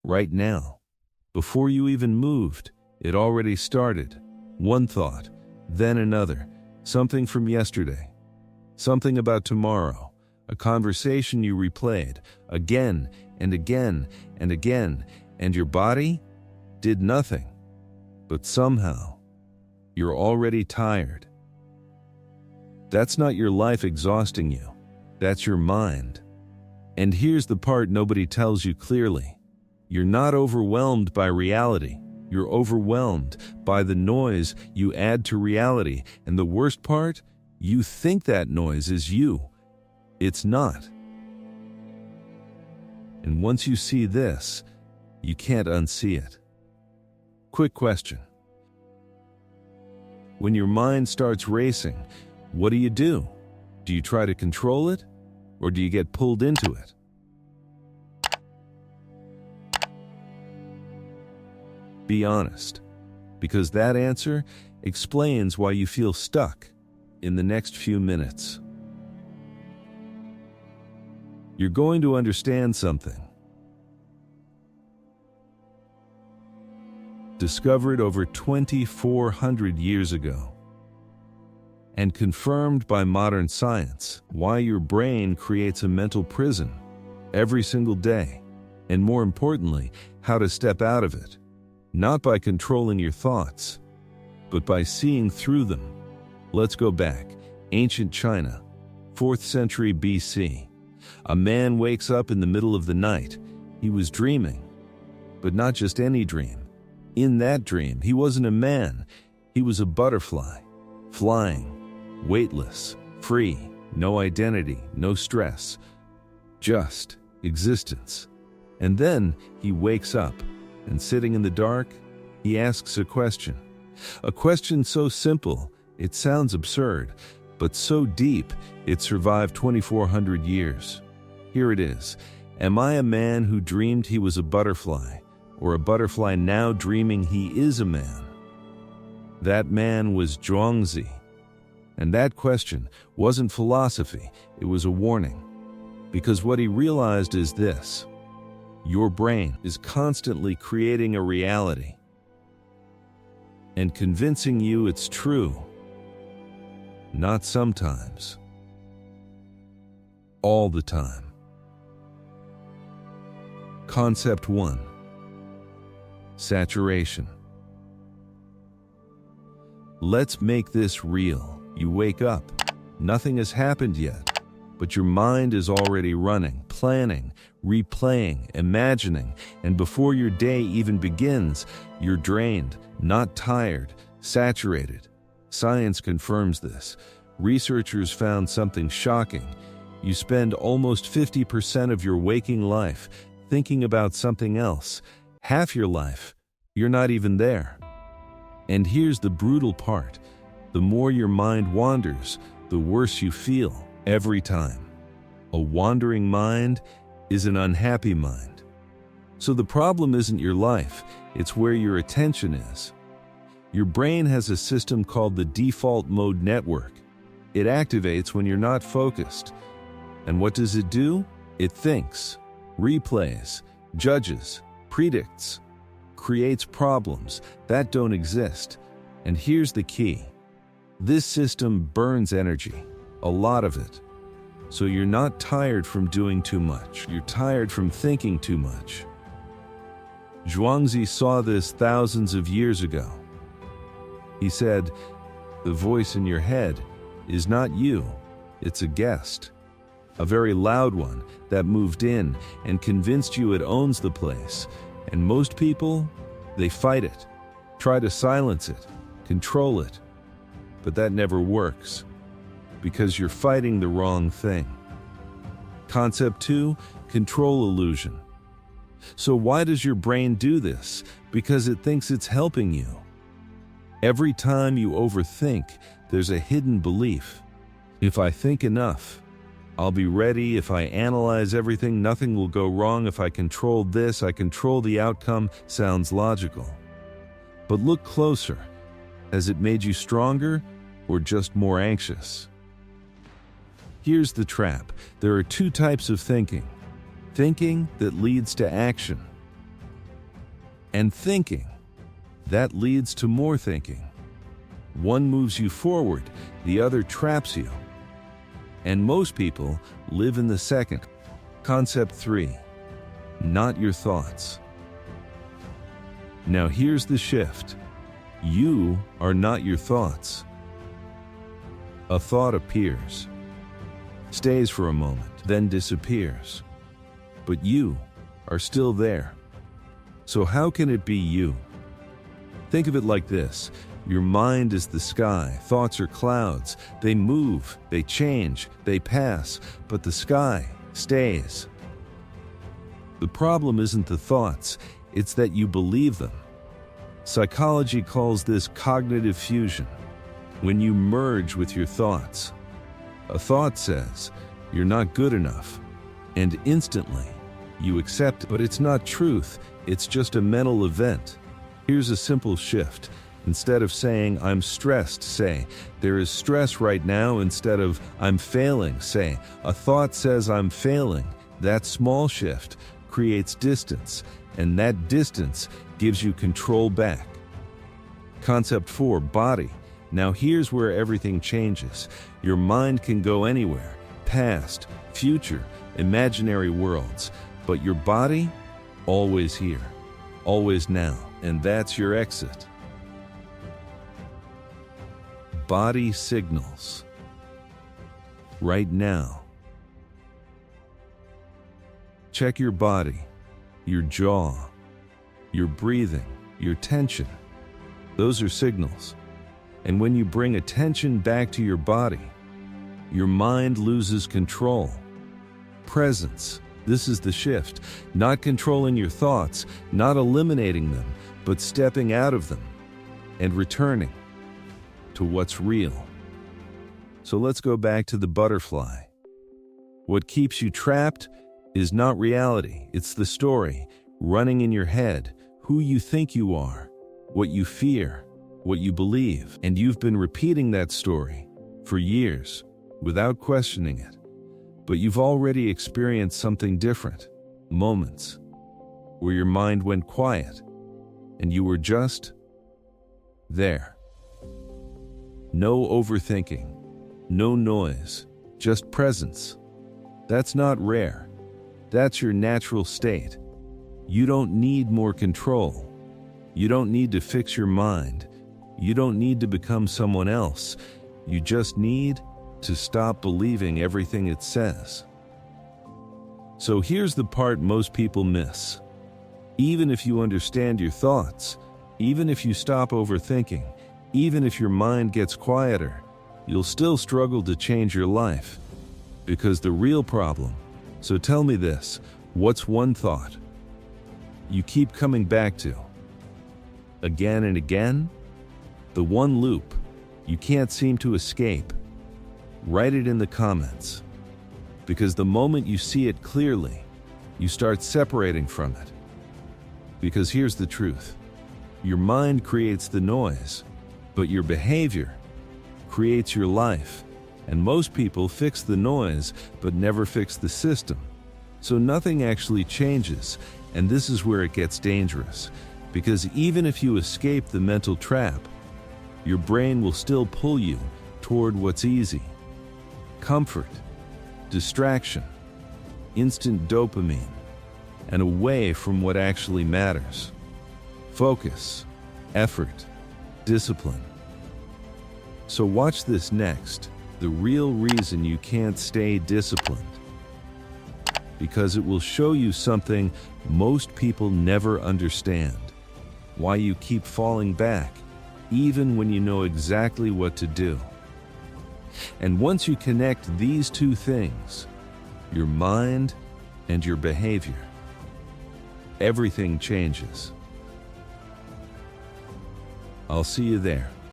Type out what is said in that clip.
right now. Before you even moved, it already started. One thought, then another, something from yesterday, something about tomorrow, a conversation you replayed again and again and again, and your body did nothing. But somehow, you're already tired. That's not your life exhausting you. That's your mind. And here's the part nobody tells you clearly. You're not overwhelmed by reality. You're overwhelmed by the noise you add to reality. And the worst part, you think that noise is you. It's not. And once you see this, you can't unsee it. Quick question. When your mind starts racing, what do? Do you try to control it, or do you get pulled into it? Be honest, because that answer explains why you feel stuck in the next few minutes. You're going to understand something. Discovered over 2,400 years ago, and confirmed by modern science, why your brain creates a mental prison every single day, and more importantly, how to step out of it, not by controlling your thoughts, but by seeing through them. Let's go back. Ancient China, 4th century BC. A man wakes up in the middle of the night. He was dreaming, but not just any dream. In that dream, he wasn't a man. He was a butterfly, flying, weightless, free, no identity, no stress, just existence. And then he wakes up, and sitting in the dark, he asks a question. A question so simple, it sounds absurd, but so deep, it survived 2,400 years. Here it is. Am I a man who dreamed he was a butterfly, or a butterfly now dreaming he is a man? That man was Zhuangzi. And that question wasn't philosophy, it was a warning. Because what he realized is this: your brain is constantly creating a reality and convincing you it's true. Not sometimes. All the time. Concept 1. Saturation. Let's make this real. You wake up. Nothing has happened yet, but your mind is already running, planning, replaying, imagining, and before your day even begins, you're drained, not tired, saturated. Science confirms this. Researchers found something shocking. You spend almost 50% of your waking life thinking about something else. Half your life, you're not even there. And here's the brutal part. The more your mind wanders, the worse you feel every time. A wandering mind is an unhappy mind. So the problem isn't your life, it's where your attention is. Your brain has a system called the default mode network. It activates when you're not focused. And what does it do? It thinks, replays, judges, predicts, creates problems that don't exist. And here's the key. This system burns energy, a lot of it. So you're not tired from doing too much. You're tired from thinking too much. Zhuangzi saw this thousands of years ago. He said, "The voice in your head is not you, it's a guest. A very loud one that moved in and convinced you it owns the place. And most people, they fight it, try to silence it, control it. But that never works, because you're fighting the wrong thing." Concept 2, control illusion. So why does your brain do this? Because it thinks it's helping you. Every time you overthink, there's a hidden belief. If I think enough, I'll be ready. If I analyze everything, nothing will go wrong. If I control this, I control the outcome. Sounds logical. But look closer. Has it made you stronger or just more anxious? Here's the trap. There are two types of thinking. Thinking that leads to action, And thinking, that leads to more thinking. One moves you forward, the other traps you. And most people live in the second. Concept 3, not your thoughts. Now here's the shift. You are not your thoughts. A thought appears, stays for a moment, then disappears. But you are still there. So how can it be you? Think of it like this. Your mind is the sky, thoughts are clouds. They move, they change, they pass, but the sky stays. The problem isn't the thoughts, it's that you believe them. Psychology calls this cognitive fusion. When you merge with your thoughts, a thought says, "You're not good enough," and instantly you accept it. But it's not truth, it's just a mental event. Here's a simple shift. Instead of saying, "I'm stressed," say, "There is stress right now." Instead of, "I'm failing," say, "A thought says I'm failing." That small shift creates distance, and that distance gives you control back. Concept 4, body. Now here's where everything changes. Your mind can go anywhere, past, future, imaginary worlds, but your body, always here, always now, and that's your exit. Body signals. Right now. Check your body, your jaw, your breathing, your tension. Those are signals. And when you bring attention back to your body, your mind loses control. Presence. This is the shift. Not controlling your thoughts, not eliminating them, but stepping out of them and returning to what's real. So let's go back to the butterfly. What keeps you trapped is not reality. It's the story running in your head, who you think you are, what you fear, what you believe. And you've been repeating that story for years without questioning it. But you've already experienced something different, moments where your mind went quiet and you were just there. No overthinking, no noise, just presence. That's not rare. That's your natural state. You don't need more control. You don't need to fix your mind. You don't need to become someone else. You just need to stop believing everything it says. So here's the part most people miss. Even if you understand your thoughts, even if you stop overthinking, even if your mind gets quieter, you'll still struggle to change your life. Because the real problem, so tell me this, what's one thought you keep coming back to? Again and again? The one loop you can't seem to escape. Write it in the comments. Because the moment you see it clearly, you start separating from it. Because here's the truth. Your mind creates the noise, but your behavior creates your life. And most people fix the noise, but never fix the system. So nothing actually changes, and this is where it gets dangerous. Because even if you escape the mental trap, your brain will still pull you toward what's easy. Comfort, distraction, instant dopamine, and away from what actually matters. Focus, effort, discipline. So watch this next, the real reason you can't stay disciplined. Because it will show you something most people never understand. Why you keep falling back, even when you know exactly what to do. And once you connect these two things, your mind and your behavior, everything changes. I'll see you there.